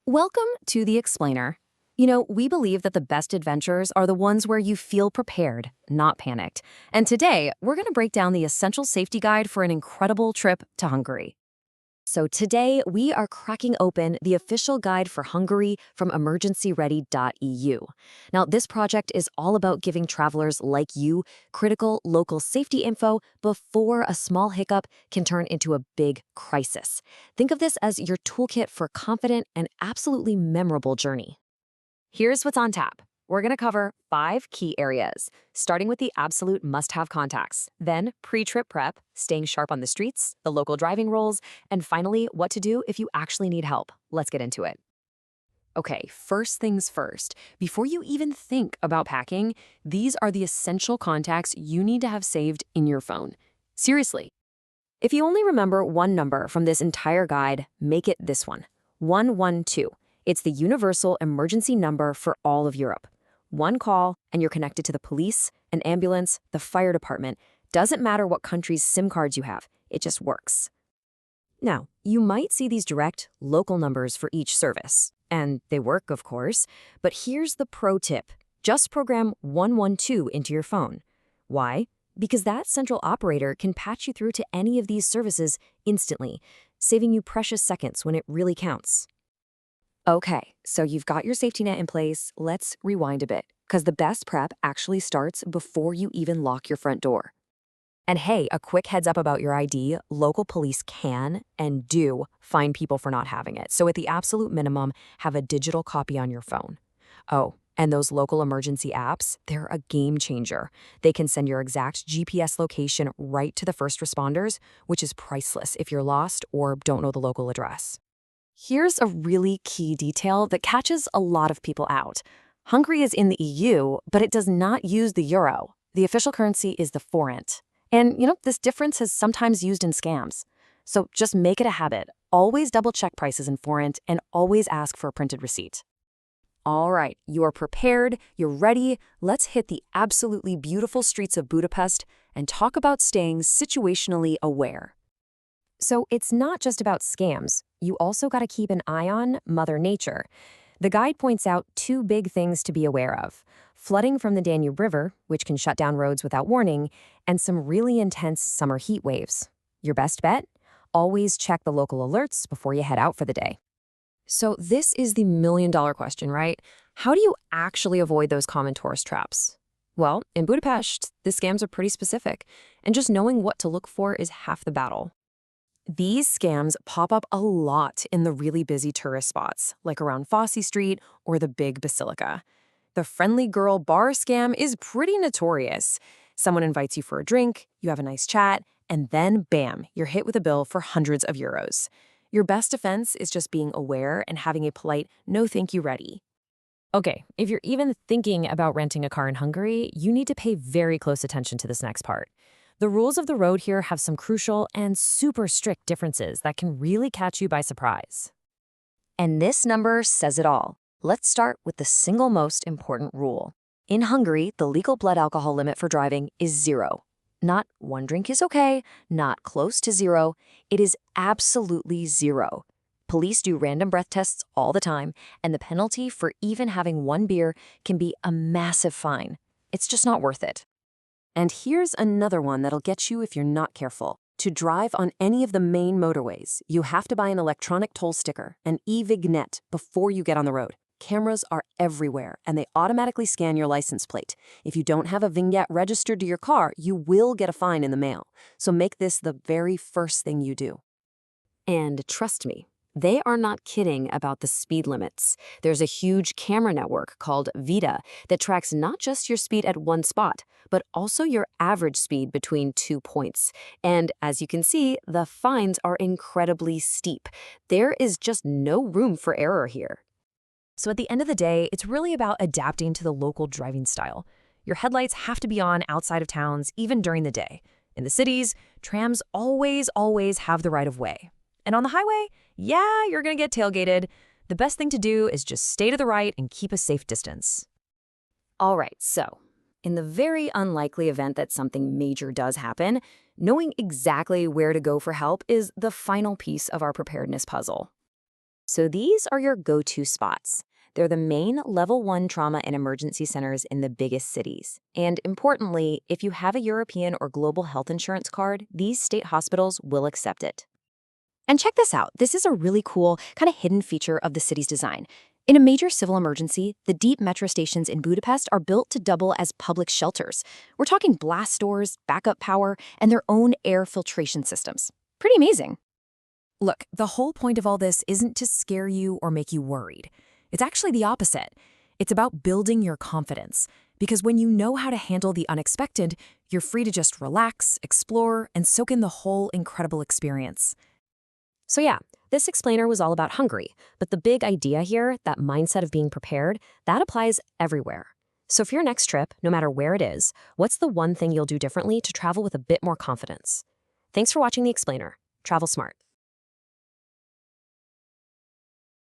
Welcome to The Explainer. We believe that the best adventures are the ones where you feel prepared, not panicked. And today, we're going to break down the essential safety guide for an incredible trip to Hungary. So today, we are cracking open the official guide for Hungary from EmergencyReady.eu. Now, this project is all about giving travelers like you critical local safety info before a small hiccup can turn into a big crisis. Think of this as your toolkit for a confident and absolutely memorable journey. Here's what's on tap. We're going to cover 5 key areas, starting with the absolute must-have contacts, then pre-trip prep, staying sharp on the streets, the local driving rules, and finally, what to do if you actually need help. Let's get into it. Okay, first things first. Before you even think about packing, these are the essential contacts you need to have saved in your phone. Seriously. If you only remember one number from this entire guide, make it this one, 112. It's the universal emergency number for all of Europe. One call, and you're connected to the police, an ambulance, the fire department. Doesn't matter what country's SIM cards you have, it just works. Now, you might see these direct, local numbers for each service. And they work, of course. But here's the pro tip. Just program 112 into your phone. Why? Because that central operator can patch you through to any of these services instantly, saving you precious seconds when it really counts. Okay, so you've got your safety net in place. Let's rewind a bit, because the best prep actually starts before you even lock your front door. And hey, a quick heads up about your ID, local police can and do fine people for not having it. So at the absolute minimum, have a digital copy on your phone. Oh, and those local emergency apps, they're a game changer. They can send your exact GPS location right to the first responders, which is priceless if you're lost or don't know the local address. Here's a really key detail that catches a lot of people out. Hungary is in the EU, but it does not use the euro. The official currency is the forint. And, this difference is sometimes used in scams. So just make it a habit. Always double-check prices in forint and always ask for a printed receipt. All right, you are prepared, you're ready. Let's hit the absolutely beautiful streets of Budapest and talk about staying situationally aware. So it's not just about scams. You also got to keep an eye on Mother Nature. The guide points out 2 big things to be aware of: flooding from the Danube River, which can shut down roads without warning, and some really intense summer heat waves. Your best bet? Always check the local alerts before you head out for the day. So this is the million-dollar question, right? How do you actually avoid those common tourist traps? Well, in Budapest, the scams are pretty specific, and just knowing what to look for is half the battle. These scams pop up a lot in the really busy tourist spots, like around Fosse Street or the Big Basilica. The friendly girl bar scam is pretty notorious. Someone invites you for a drink, you have a nice chat, and then bam, you're hit with a bill for hundreds of euros. Your best defense is just being aware and having a polite no thank you ready. Okay, if you're even thinking about renting a car in Hungary, you need to pay very close attention to this next part. The rules of the road here have some crucial and super strict differences that can really catch you by surprise. And this number says it all. Let's start with the single most important rule. In Hungary, the legal blood alcohol limit for driving is 0. Not 1 drink is okay, not close to 0. It is absolutely 0. Police do random breath tests all the time, and the penalty for even having 1 beer can be a massive fine. It's just not worth it. And here's another one that'll get you if you're not careful. To drive on any of the main motorways, you have to buy an electronic toll sticker, an e-vignette, before you get on the road. Cameras are everywhere, and they automatically scan your license plate. If you don't have a vignette registered to your car, you will get a fine in the mail. So make this the very first thing you do. And trust me, they are not kidding about the speed limits. There's a huge camera network called Vita that tracks not just your speed at one spot, but also your average speed between 2 points. And as you can see, the fines are incredibly steep. There is just no room for error here. So at the end of the day, it's really about adapting to the local driving style. Your headlights have to be on outside of towns, even during the day. In the cities, trams always have the right of way. And on the highway, yeah, you're going to get tailgated. The best thing to do is just stay to the right and keep a safe distance. All right, so in the very unlikely event that something major does happen, knowing exactly where to go for help is the final piece of our preparedness puzzle. So these are your go-to spots. They're the main level 1 trauma and emergency centers in the biggest cities. And importantly, if you have a European or global health insurance card, these state hospitals will accept it. And check this out. This is a really cool, kind of hidden feature of the city's design. In a major civil emergency, the deep metro stations in Budapest are built to double as public shelters. We're talking blast doors, backup power, and their own air filtration systems. Pretty amazing. Look, the whole point of all this isn't to scare you or make you worried. It's actually the opposite. It's about building your confidence. Because when you know how to handle the unexpected, you're free to just relax, explore, and soak in the whole incredible experience. So yeah, this explainer was all about Hungary, but the big idea here, that mindset of being prepared, that applies everywhere. So for your next trip, no matter where it is, what's the one thing you'll do differently to travel with a bit more confidence? Thanks for watching the explainer. Travel smart.